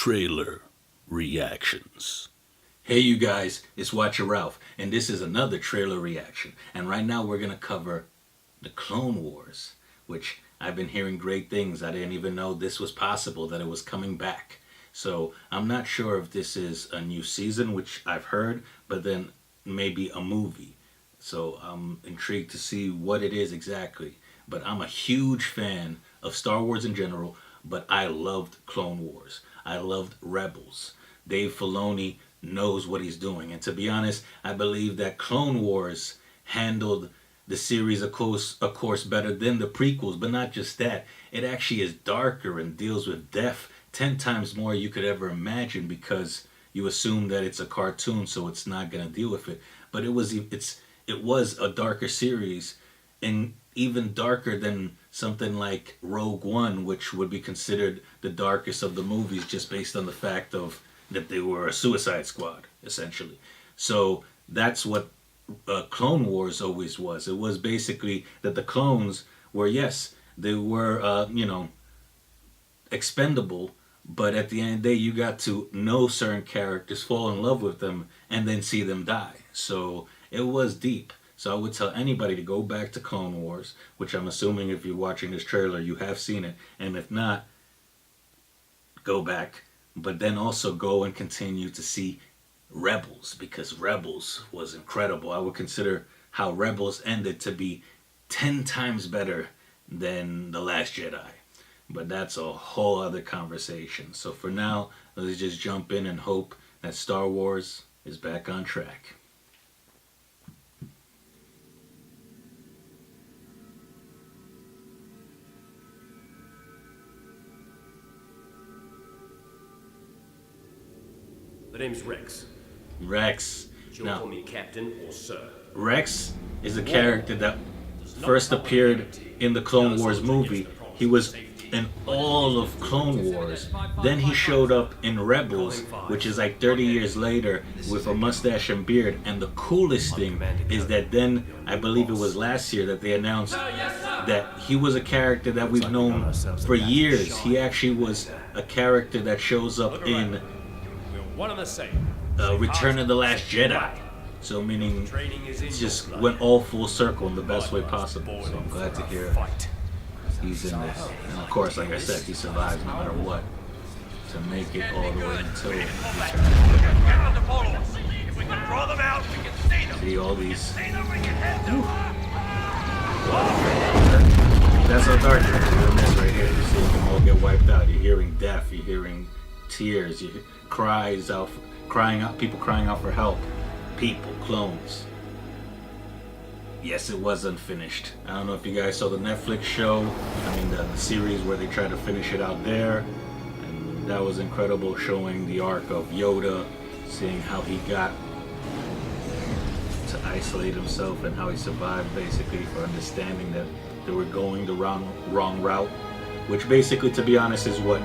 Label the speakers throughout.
Speaker 1: Trailer reactions.
Speaker 2: Hey you guys, it's Watcher Ralph, and this is another trailer reaction. And right now we're going to cover the Clone Wars, which I've been hearing great things. I didn't even know this was possible, that it was coming back. So I'm not sure if this is a new season, which I've heard, but then maybe a movie. So I'm intrigued to see what it is exactly. But I'm a huge fan of Star Wars in general, but I loved Clone Wars. I loved Rebels. Dave Filoni knows what he's doing. And to be honest, I believe that Clone Wars handled the series, of course, better than the prequels. But not just that. It actually is darker and deals with death 10 times more you could ever imagine, because you assume that it's a cartoon, so it's not going to deal with it. But it was a darker series, and even darker than something like Rogue One, which would be considered the darkest of the movies just based on the fact of that they were a Suicide Squad, essentially. So that's what Clone Wars always was. It was basically that the clones were, yes, they were, expendable, but at the end of the day, you got to know certain characters, fall in love with them, and then see them die. So it was deep. So I would tell anybody to go back to Clone Wars, which I'm assuming if you're watching this trailer, you have seen it. And if not, go back. But then also go and continue to see Rebels, because Rebels was incredible. I would consider how Rebels ended to be 10 times better than The Last Jedi. But that's a whole other conversation. So for now, let's just jump in and hope that Star Wars is back on track.
Speaker 3: The name's Rex.
Speaker 2: Rex.
Speaker 3: You'll call me Captain or Sir.
Speaker 2: Rex is a character that first appeared in the Clone Wars movie. He was in all of Clone Wars. Then he showed up in Rebels, which is like 30 years later, with a mustache and beard. And the coolest thing is that then, I believe it was last year, that they announced that he was a character that we've known for years. He actually was a character that shows up in Return of the Last Jedi. So meaning it just went all full circle in the best way possible. So I'm glad to hear he's in this. And of course, like I said, he survives no matter what to make it all the way until Return. See all these. That's how dark it is. You're in this right here. You're seeing them all get wiped out. You're hearing death. You're hearing tears. You hear cries out, people crying out for help. People, clones. Yes, it was unfinished. I don't know if you guys saw the Netflix show. I mean, the series where they tried to finish it out there. And that was incredible, showing the arc of Yoda, seeing how he got to isolate himself and how he survived, basically, for understanding that they were going the wrong route. Which basically, to be honest, is what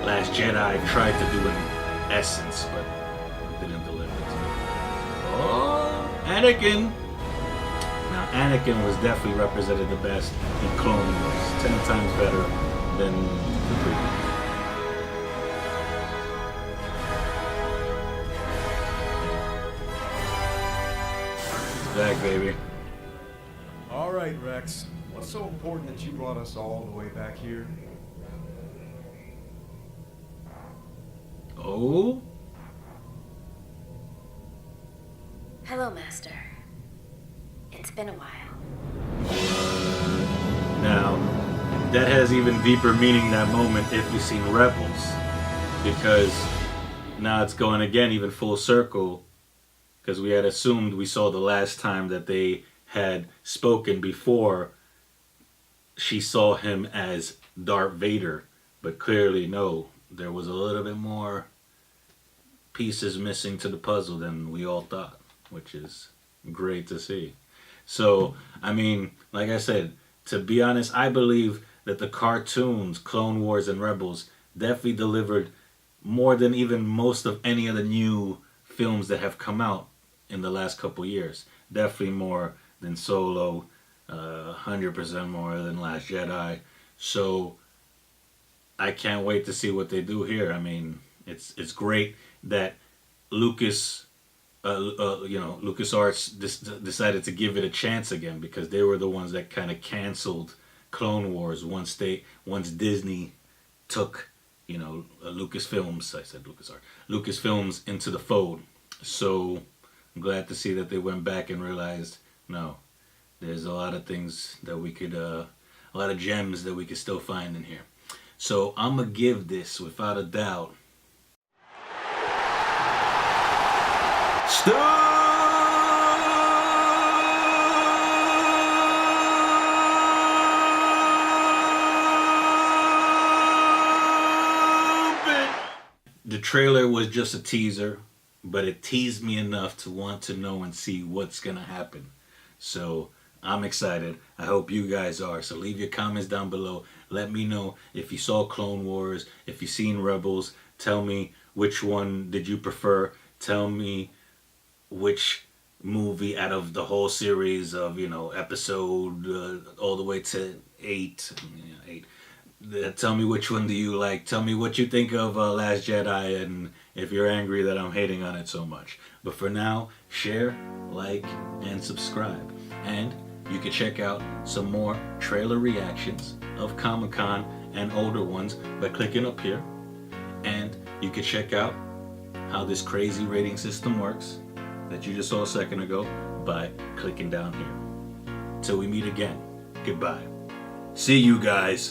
Speaker 2: Last Jedi tried to do in essence, but didn't deliver. Oh, Anakin! Now, Anakin was definitely represented the best in Clone Wars. 10 times better than the prequels. It's back, baby.
Speaker 4: All right, Rex. What's so important that you brought us all the way back here?
Speaker 2: Oh?
Speaker 5: Hello, Master. It's been a while.
Speaker 2: Now, that has even deeper meaning, that moment, if you've seen Rebels. Because now it's going again even full circle. Because we had assumed we saw the last time that they had spoken before she saw him as Darth Vader. But clearly, no. There was a little bit more pieces missing to the puzzle than we all thought, which is great to see. So, I mean, like I said, to be honest, I believe that the cartoons, Clone Wars and Rebels, definitely delivered more than even most of any of the new films that have come out in the last couple years. Definitely more than Solo, 100% more than Last Jedi. So I can't wait to see what they do here. I mean, It's great that Lucas, LucasArts decided to give it a chance again, because they were the ones that kind of canceled Clone Wars once Disney took, Lucasfilms. I said LucasArts, Lucasfilms into the fold. So I'm glad to see that they went back and realized, no, there's a lot of things that we could, a lot of gems that we could still find in here. So I'm gonna give this, without a doubt, the trailer was just a teaser, but it teased me enough to want to know and see what's gonna happen. So I'm excited. I hope you guys are. So leave your comments down below. Let me know if you saw Clone Wars, if you've seen Rebels. Tell me which one did you prefer. Tell me which movie out of the whole series of, episode all the way to 8. Tell me which one do you like. Tell me what you think of Last Jedi, and if you're angry that I'm hating on it so much. But for now, share, like, and subscribe. And you can check out some more trailer reactions of Comic-Con and older ones by clicking up here. And you can check out how this crazy rating system works that you just saw a second ago by clicking down here. Till we meet again, goodbye. See you guys.